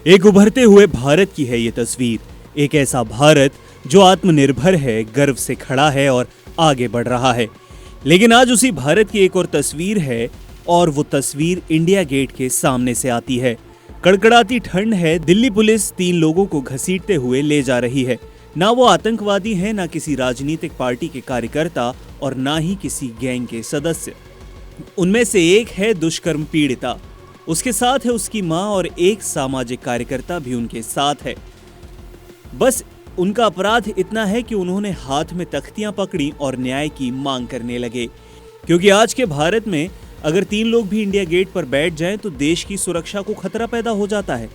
एक उभरते हुए भारत की है ये तस्वीर, एक ऐसा भारत जो आत्मनिर्भर है, गर्व से खड़ा है और आगे बढ़ रहा है। लेकिन आज उसी भारत की एक और तस्वीर है और वो तस्वीर इंडिया गेट के सामने से आती है। कड़कड़ाती ठंड है, दिल्ली पुलिस 3 लोगों को घसीटते हुए ले जा रही है। ना वो आतंकवादी हैं, ना किसी राजनीतिक पार्टी के कार्यकर्ता और ना ही किसी गैंग के सदस्य। उनमें से एक है दुष्कर्म पीड़िता, उसके साथ है उसकी मां और एक सामाजिक कार्यकर्ता भी उनके साथ है। बस उनका अपराध इतना है कि उन्होंने हाथ में तख्तियां पकड़ी और न्याय की मांग करने लगे, क्योंकि आज के भारत में अगर 3 लोग भी इंडिया गेट पर बैठ जाएं तो देश की सुरक्षा को खतरा पैदा हो जाता है।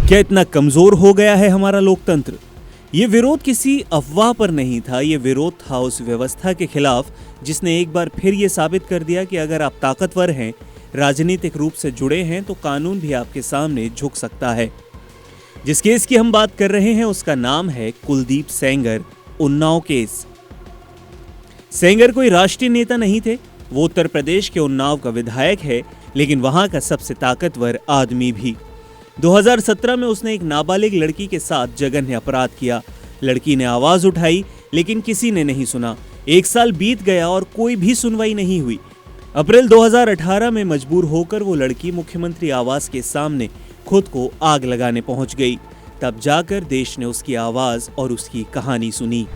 क्या इतना कमजोर हो गया है हमारा लोकतंत्र? ये विरोध किसी अफवाह पर नहीं था, ये विरोध था उस व्यवस्था के खिलाफ जिसने एक बार फिर ये साबित कर दिया कि अगर आप ताकतवर हैं, राजनीतिक रूप से जुड़े हैं, तो कानून भी आपके सामने झुक सकता है। जिस केस की हम बात कर रहे हैं उसका नाम है कुलदीप सेंगर, उन्नाव केस। सेंगर कोई राष्ट्रीय नेता नहीं थे, वो उत्तर प्रदेश के उन्नाव का विधायक है, लेकिन वहां का सबसे ताकतवर आदमी भी। 2017 में उसने एक नाबालिग लड़की के साथ जघन्य अपराध किया। लड़की ने आवाज उठाई लेकिन किसी ने नहीं सुना। 1 साल बीत गया और कोई भी सुनवाई नहीं हुई। अप्रैल 2018 में मजबूर होकर वो लड़की मुख्यमंत्री आवास के सामने खुद को आग लगाने पहुंच गई। तब जाकर देश ने उसकी आवाज और उसकी कहानी सुनी।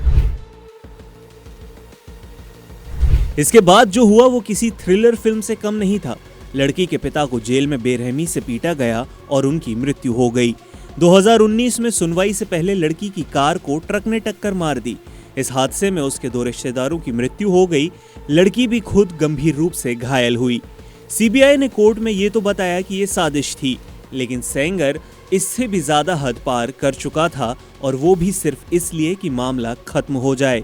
इसके बाद जो हुआ वो किसी थ्रिलर फिल्म से कम नहीं था। लड़की के पिता को जेल में बेरहमी से पीटा गया और उनकी मृत्यु हो गई। 2019 में सुनवाई से पहले लड़की की कार को ट्रक ने टक्कर मार दी। इस हादसे में उसके 2 रिश्तेदारों की मृत्यु हो गई। लड़की भी खुद गंभीर रूप से घायल हुई। सीबीआई ने कोर्ट में ये तो बताया कि ये साजिश थी, लेकिन सेंगर इससे भी ज्यादा हद पार कर चुका था, और वो भी सिर्फ इसलिए कि मामला खत्म हो जाए।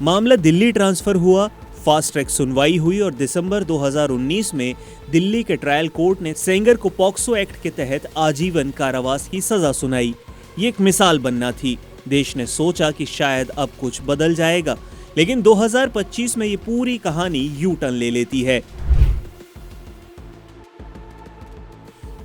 मामला दिल्ली ट्रांसफर हुआ, फास्ट ट्रैक सुनवाई हुई और दिसंबर 2019 में दिल्ली के ट्रायल कोर्ट ने सेंगर को पॉक्सो एक्ट के तहत आजीवन कारावास की सजा सुनाई। ये एक मिसाल बनना थी। देश ने सोचा कि शायद अब कुछ बदल जाएगा, लेकिन 2025 में ये पूरी कहानी यू टर्न ले लेती है।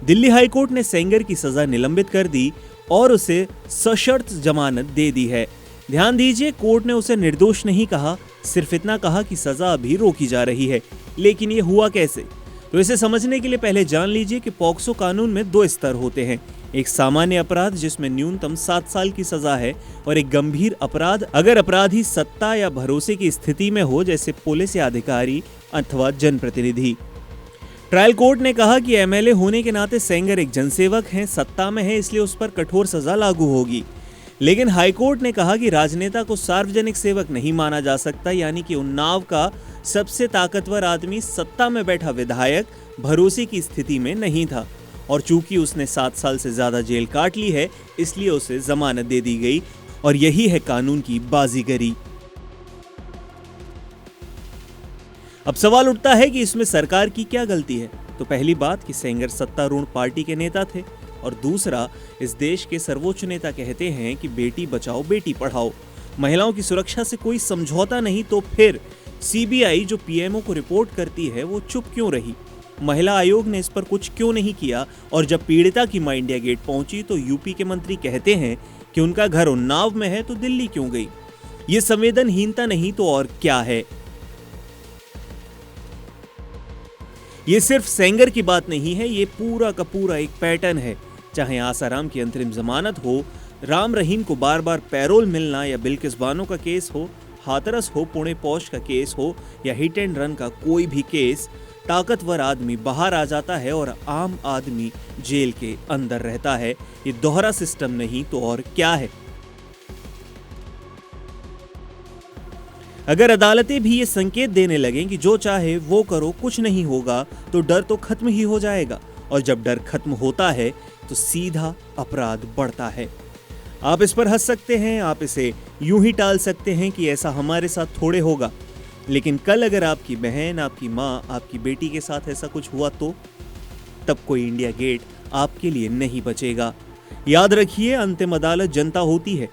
दिल्ली हाईकोर्ट ने सेंगर की सजा निलंबित कर दी और उसे सशर्त जमानत दे दी है। ध्यान दीजिए, कोर्ट ने उसे निर्दोष नहीं कहा, सिर्फ इतना कहा कि सजा अभी रोकी जा रही है। लेकिन ये हुआ कैसे? तो इसे समझने के लिए पहले जान लीजिए कि पॉक्सो कानून में 2 स्तर होते हैं। एक सामान्य अपराध जिसमें न्यूनतम 7 साल की सजा है, और एक गंभीर अपराध अगर अपराधी सत्ता या भरोसे की स्थिति में हो, जैसे पुलिस या अधिकारी अथवा जनप्रतिनिधि। ट्रायल कोर्ट ने कहा कि एमएलए होने के नाते सेंगर एक जनसेवक हैं, सत्ता में है, इसलिए उस पर कठोर सजा लागू होगी। लेकिन हाईकोर्ट ने कहा कि राजनेता को सार्वजनिक सेवक नहीं माना जा सकता, यानी कि उन्नाव का सबसे ताकतवर आदमी, सत्ता में बैठा विधायक, भरोसे की स्थिति में नहीं था। और चूंकि उसने 7 साल से ज्यादा जेल काट ली है, इसलिए उसे जमानत दे दी गई, और यही है कानून की बाजीगरी। अब सवाल उठता है कि इसमें सरकार की क्या गलती है? तो पहली बात कि सेंगर सत्तारूढ़ पार्टी के नेता थे, और दूसरा, इस देश के सर्वोच्च नेता कहते हैं कि बेटी बचाओ बेटी पढ़ाओ। महिलाओं की सुरक्षा से कोई समझौता नहीं, तो फिर सीबीआई जो पीएमओ को रिपोर्ट करती है वो चुप क्यों रही? महिला आयोग ने इस पर कुछ क्यों नहीं किया? और जब पीड़िता की मां इंडिया गेट पहुंची तो यूपी के मंत्री कहते हैं कि उनका घर उन्नाव में है, तो दिल्ली क्यों गई? ये संवेदनहीनता नहीं तो और क्या है? ये सिर्फ सेंगर की बात नहीं है, ये पूरा का पूरा एक पैटर्न है। चाहे आसाराम की अंतरिम जमानत हो, राम रहीम को बार बार पैरोल मिलना, या बिल्किस बानो का केस हो, हाथरस हो, पुणे पौष का केस हो, या हिट एंड रन का कोई भी केस, ताकतवर आदमी बाहर आ जाता है और आम आदमी जेल के अंदर रहता है। ये दोहरा सिस्टम नहीं तो और क्या है? अगर अदालतें भी ये संकेत देने लगें कि जो चाहे वो करो, कुछ नहीं होगा, तो डर तो खत्म ही हो जाएगा। और जब डर खत्म होता है तो सीधा अपराध बढ़ता है। आप इस पर हंस सकते हैं, आप इसे यूं ही टाल सकते हैं कि ऐसा हमारे साथ थोड़े होगा, लेकिन कल अगर आपकी बहन, आपकी माँ, आपकी बेटी के साथ ऐसा कुछ हुआ तो तब कोई इंडिया गेट आपके लिए नहीं बचेगा। याद रखिए, अंतिम अदालत जनता होती है।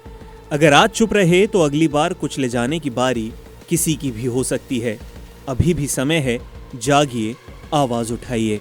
अगर आज चुप रहे तो अगली बार कुछ ले जाने की बारी किसी की भी हो सकती है। अभी भी समय है, जागिए, आवाज उठाइए।